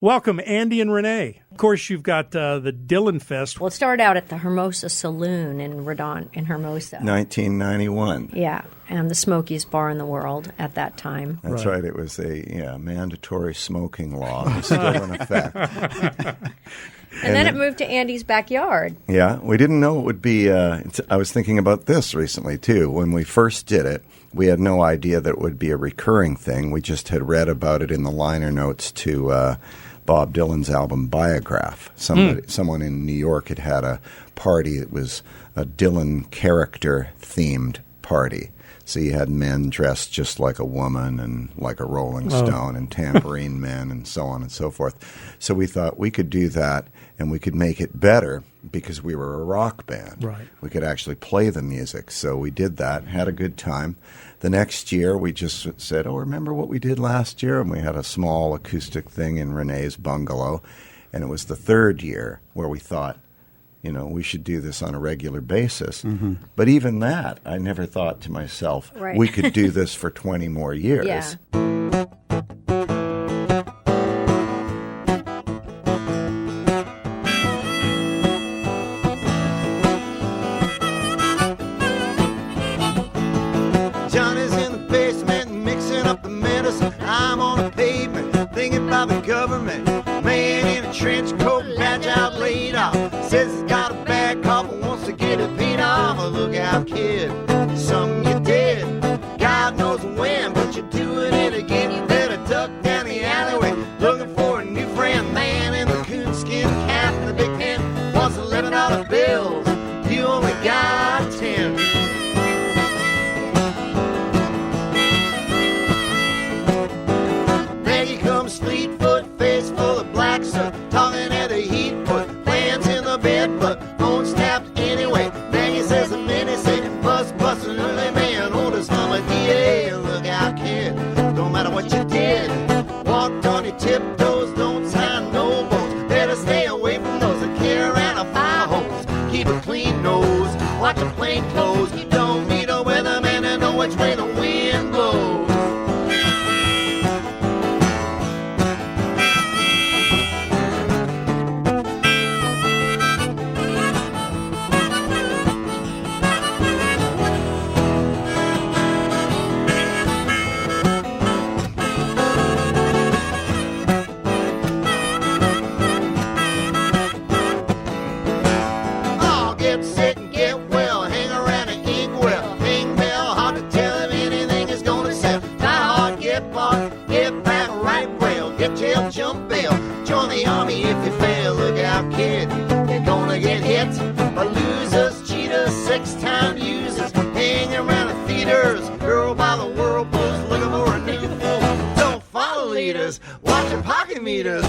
Welcome, Andy and Renee. Of course, you've got the Dylanfest. Well, it started out at the Hermosa Saloon in Redon, in Hermosa. 1991. Yeah, and the smokiest bar in the world at that time. That's right. It was a mandatory smoking law. It was still in effect. And then it moved to Andy's backyard. Yeah, we didn't know it would be. I was thinking about this recently, too. When we first did it, we had no idea that it would be a recurring thing. We just had read about it in the liner notes to Bob Dylan's album Biograph. Someone in New York had a party that was a Dylan character-themed party. So you had men dressed just like a woman and like a Rolling Stone and tambourine men and so on and so forth. So we thought we could do that and we could make it better because we were a rock band. Right. We could actually play the music. So we did that, had a good time. The next year we just said, remember what we did last year? And we had a small acoustic thing in Renee's bungalow. And it was the third year where we thought, we should do this on a regular basis. Mm-hmm. But even that, I never thought to myself, we could do this for 20 more years. Yeah. Johnny's in the basement mixing up the medicine. I'm on the pavement thinking about the government. Man in a trench coat, badge out laid off. Says he's got a bad cough and wants to get it paid off. Look out, kid, something you did. God knows when, but you're doing it again. You better duck down the alleyway, looking for a new friend. Man in the coonskin cap and the big pen wants $11 bills. You only got 10. There he comes, Fleetfoot, face full of black soot, talking at the heat put plans in the bed, but phone snapped anyway. Maggie says a minute, say bust an early man, oldest mama DA. Look out, kid, don't matter what you did. Walked on your tiptoes, don't sign no bones. Better stay away from those that carry around a fire hose. Keep a clean nose, watch a plain clothes. You don't need a weatherman to know which way the wind blows. Get sick and get well, hang around an inkwell, hang bell, hard to tell if anything is gonna sell. Die hard, get bought, get back right well, get jail, jump bail, join the army if you fail. Look out, kid, you're gonna get hit by losers, cheaters, six-time users, hang around the theaters, girl by the whirlpools, looking for a new fool. Don't follow leaders, watch your pocket meters.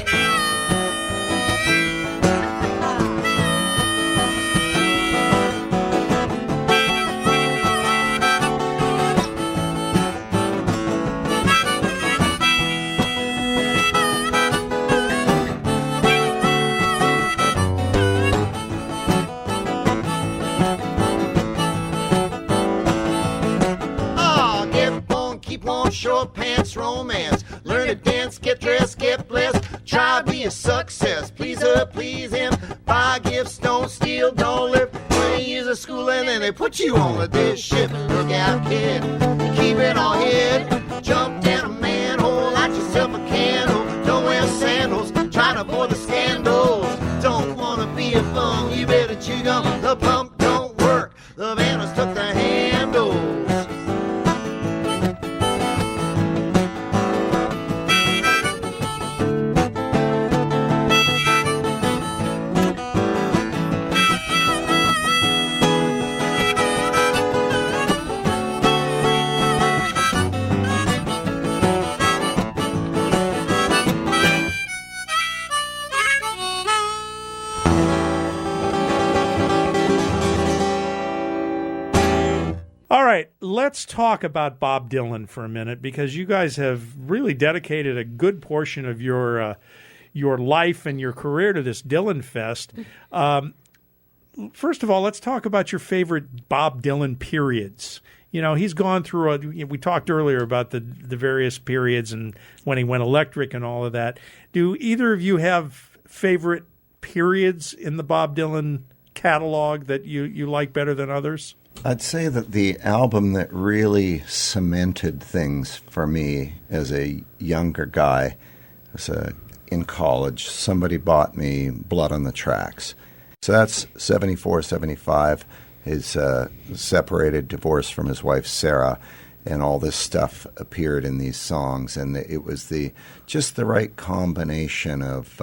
Keep on short pants romance. Learn to dance, get dressed, get blessed. Try be a success. Please her, please him. Buy gifts, don't steal, don't live. 20 years of school and then they put you on a day shift. Look out, kid. Keep it all hid. Jump down a manhole, light yourself a candle. Don't wear sandals. Try to avoid the scandals. Don't wanna be a bum. You better chew gum. The pump don't work. The vandals took the handles. All right, let's talk about Bob Dylan for a minute because you guys have really dedicated a good portion of your life and your career to this Dylanfest. First of all, let's talk about your favorite Bob Dylan periods he's gone through we talked earlier about the various periods and when he went electric and all of that. Do either of you have favorite periods in the Bob Dylan catalog that you like better than others? I'd say that the album that really cemented things for me as a younger guy was in college. Somebody bought me Blood on the Tracks. So that's 74, 75. He's separated, divorced from his wife Sarah, and all this stuff appeared in these songs. And it was just the right combination of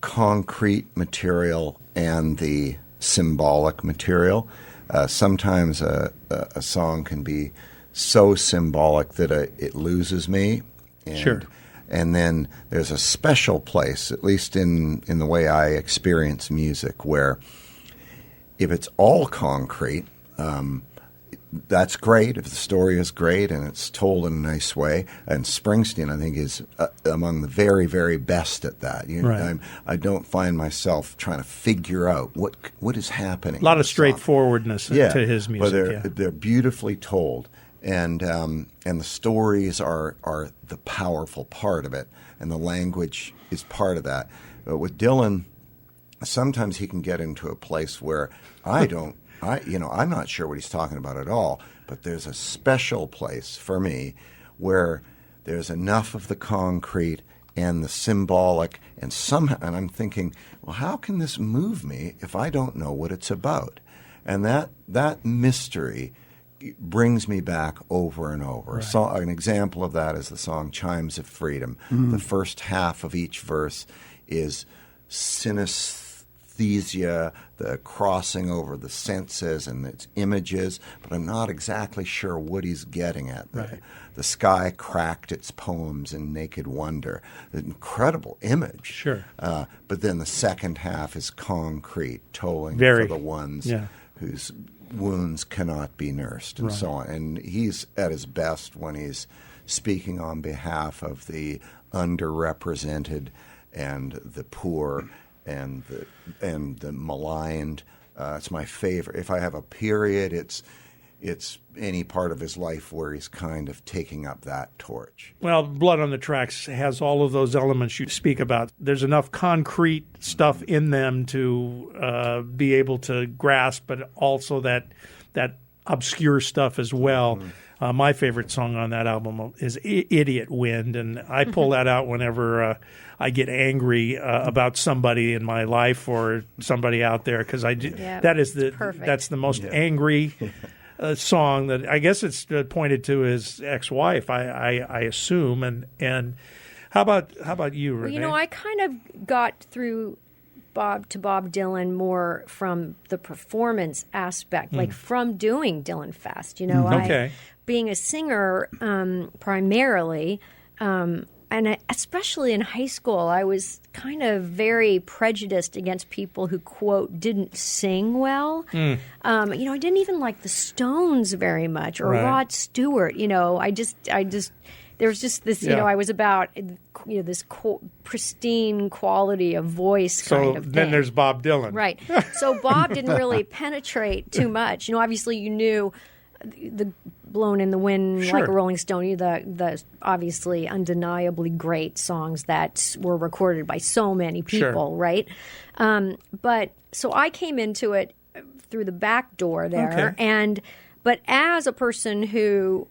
concrete material and the symbolic material. Sometimes a song can be so symbolic that it loses me. And, sure. And then there's a special place, at least in the way I experience music, where if it's all concrete, that's great. If the story is great and it's told in a nice way, and Springsteen, I think, is among the very, very best at that. Right. I don't find myself trying to figure out what is happening. A lot of straightforwardness to his music. But they're beautifully told, and the stories are the powerful part of it, and the language is part of that. But with Dylan, sometimes he can get into a place where I'm not sure what he's talking about at all, but there's a special place for me where there's enough of the concrete and the symbolic, and I'm thinking, well, how can this move me if I don't know what it's about? And that mystery brings me back over and over. Right. So an example of that is the song Chimes of Freedom. Mm-hmm. The first half of each verse is synesthesia, the crossing over the senses and its images, but I'm not exactly sure what he's getting at. Right. The sky cracked its poems in naked wonder. An incredible image. Sure. But then the second half is concrete, tolling for the ones whose wounds cannot be nursed, and so on. And he's at his best when he's speaking on behalf of the underrepresented and the poor and the maligned. It's my favorite. If I have a period, it's any part of his life where he's kind of taking up that torch. Well, Blood on the Tracks has all of those elements you speak about. There's enough concrete stuff in them to be able to grasp, but also that obscure stuff as well. Mm-hmm. My favorite song on that album is Idiot Wind, and I pull that out whenever I get angry about somebody in my life or somebody out there, because that's the most angry song that I guess it's pointed to his ex-wife, I assume. And how about you, Renee? Well, I kind of got through Bob Dylan more from the performance aspect, like from doing Dylanfest. Being a singer primarily, and especially in high school, I was kind of very prejudiced against people who, quote, didn't sing well. I didn't even like the Stones very much, or Rod Stewart. I just there was just this, I was about, this pristine quality of voice kind of thing. So then there's Bob Dylan. Right. So Bob didn't really penetrate too much. Obviously you knew the Blown in the Wind, Like a Rolling Stone, the obviously undeniably great songs that were recorded by so many people, right? But so I came into it through the back door there, but as a person who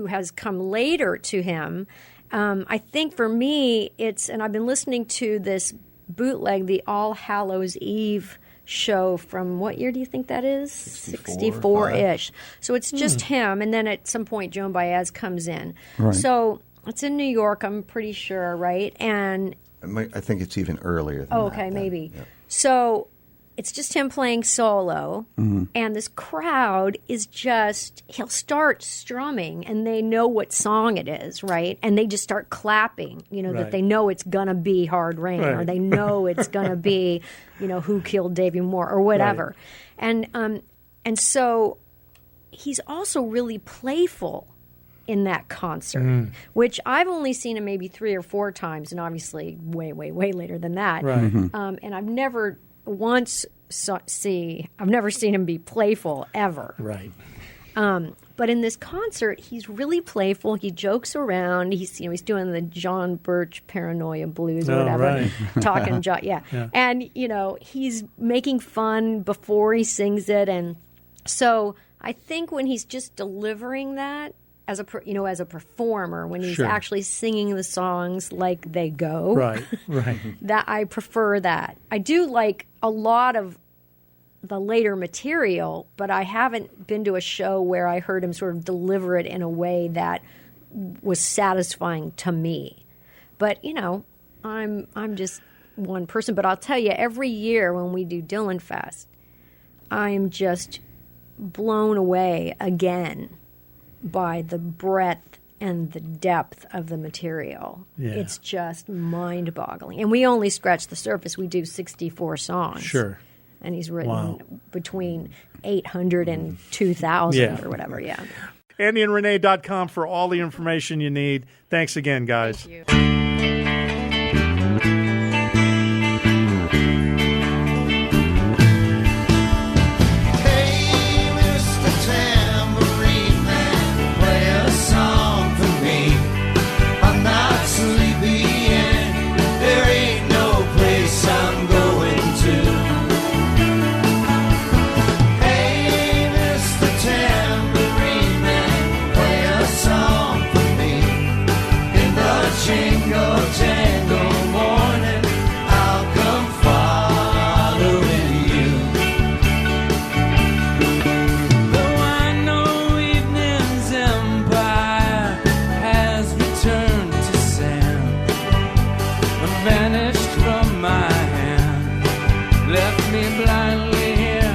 has come later to him, I think for me and I've been listening to this bootleg, the All Hallows Eve show from what year do you think that is? 64-ish. So it's just him, and then at some point Joan Baez comes in. Right. So it's in New York, I'm pretty sure, right? And I think it's even earlier than that. Maybe. Yep. So it's just him playing solo, and this crowd is he'll start strumming, and they know what song it is, right? And they just start clapping, that they know it's going to be Hard Rain, or they know it's going to be, Who Killed Davy Moore, or whatever. Right. And so he's also really playful in that concert, which I've only seen him maybe 3 or 4 times, and obviously way, way, way later than that. Right. And I've never once see. I've never seen him be playful ever. Right. But in this concert, he's really playful. He jokes around. He's doing the John Birch Paranoia Blues or whatever, right. talking yeah. And he's making fun before he sings it, and so I think when he's just delivering that as a performer, when he's Sure. actually singing the songs like they go, Right. that I prefer that. I do like a lot of the later material, but I haven't been to a show where I heard him sort of deliver it in a way that was satisfying to me. But I'm just one person. But I'll tell you, every year when we do Dylanfest, I'm just blown away again by the breadth and the depth of the material. Yeah. It's just mind-boggling. And we only scratch the surface. We do 64 songs. Sure. And he's written Wow. between 800 and 2,000 Yeah. or whatever, yeah. AndyandRenee.com for all the information you need. Thanks again, guys. Thank you. Hey, Mr. Tambourine Man, play a song for me. I'm not sleepy and there ain't no place I'm going to. Hey, Mr. Tambourine Man, play a song for me. In the jingle jangle morning, I'll come following you. Though I know evening's empire has returned to sand and vanished from my hand, left me blindly here,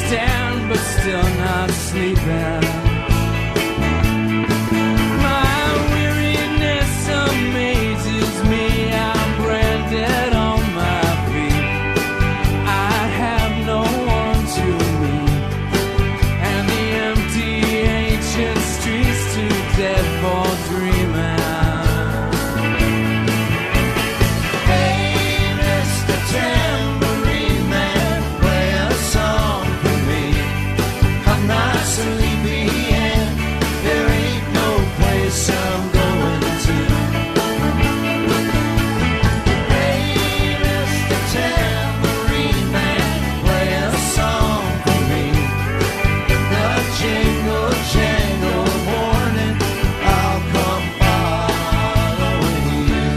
stand but still not sleeping. My weariness amazes me, I'm branded on my feet. I have no one to meet, and the empty ancient streets too dead for dreaming. Hey, Mr. Tambourine Man, play a song for me. I'm not sleepy and there ain't no place I'm going to. Hey, Mr. Tambourine Man, play a song for me. In the jingle jangle morning, I'll come following you.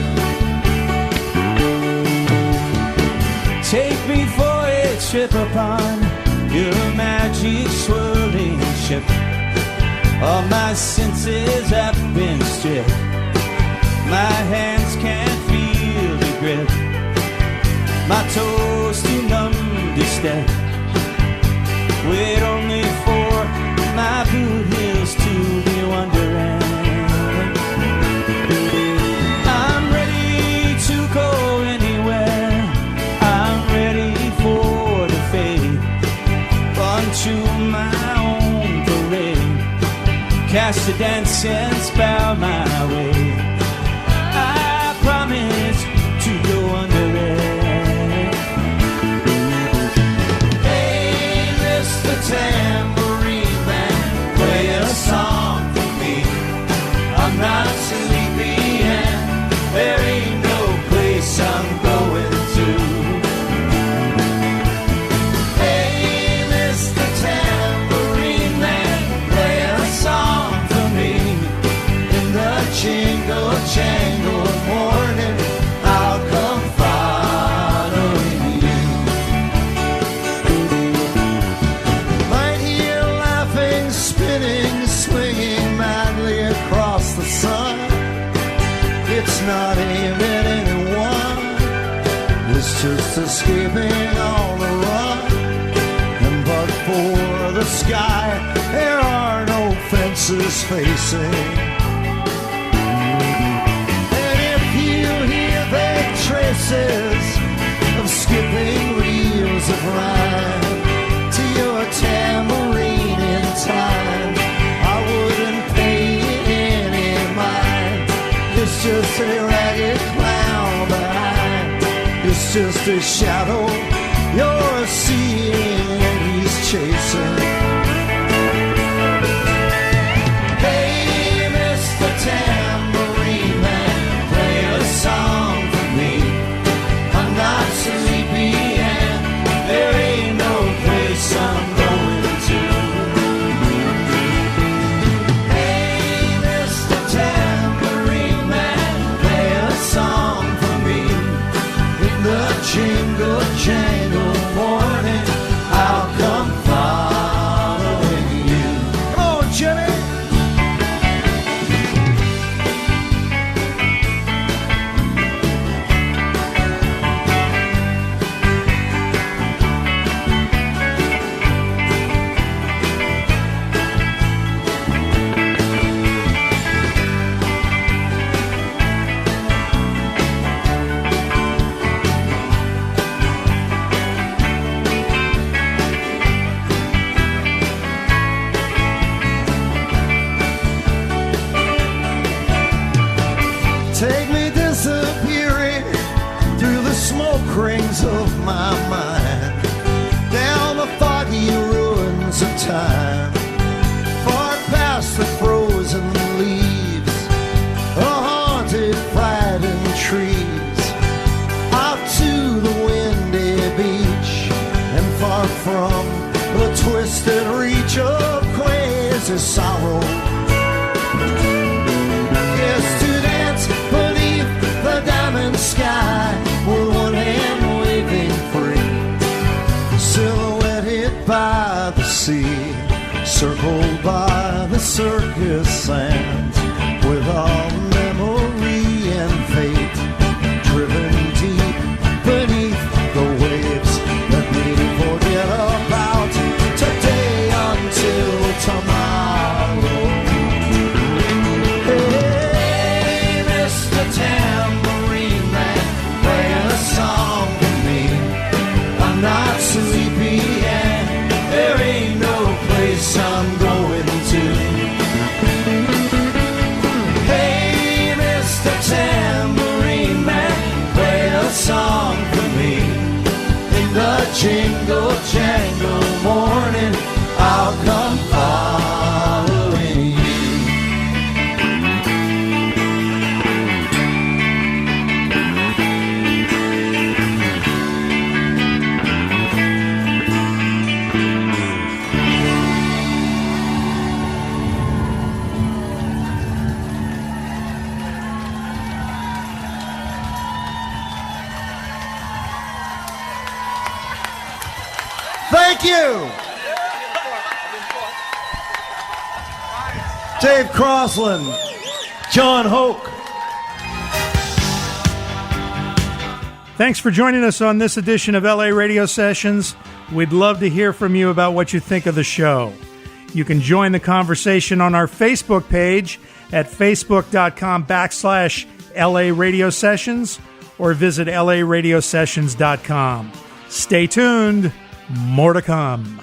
Take me for a trip upon your magic swirling ship. All my senses have been stripped. My hands can't feel the grip. My toes too numb to step. Wait only for my boot heels to be wondering. I'm ready to go anywhere. I'm ready for the fade. Unto my own parade. Cast a dancing spell my way. I promise to go under it. Hey, Mr. Tambourine Man, play a song for me. I'm not sleepy and there ain't no place I'm going to. Hey, Mr. Tambourine Man, play a song for me. In the jingle jangle morning, I'll come following you. Might hear laughing, spinning, swinging madly across the sun. It's not aimed at anyone, it's just escaping on the run. And but for the sky, there are no fences facing. And if you hear the traces of skipping reels of rhyme to your tambourine in time, I wouldn't pay it any mind. It's just a ragged clown behind. It's just a shadow You're seeing he's chasing. Hey, Mr. Tambourine Man, play a song for me. I'm not sleepy and there ain't no place I'm going to. Hey, Mr. Tambourine Man, play a song for me. In the jingle jangle morning, I'll come following you. Come on, Jimmy. Take me disappearing through the smoke rings of my mind, down the foggy ruins of time, far past the frozen leaves, the haunted, frightened trees, out to the windy beach, and far from the twisted reach of crazy sorrow. Yes, to dance beneath the diamond sky with one hand waving free, silhouetted by the sea, circled by the circus sands, with all memory and fate driven deep beneath the waves. Let me forget about today until tomorrow. Hey, Mr. Tambourine Man, play a song for me. I'm not sleepy and there ain't no place I'm going to. Hey, Mr. Tambourine Man, play a song for me. In the jingle jangle morning, I'll come following you. Thank you. Dave Crossland, John Hoke. Thanks for joining us on this edition of LA Radio Sessions. We'd love to hear from you about what you think of the show. You can join the conversation on our Facebook page at facebook.com/LA Radio Sessions or visit laradiosessions.com. Stay tuned. More to come.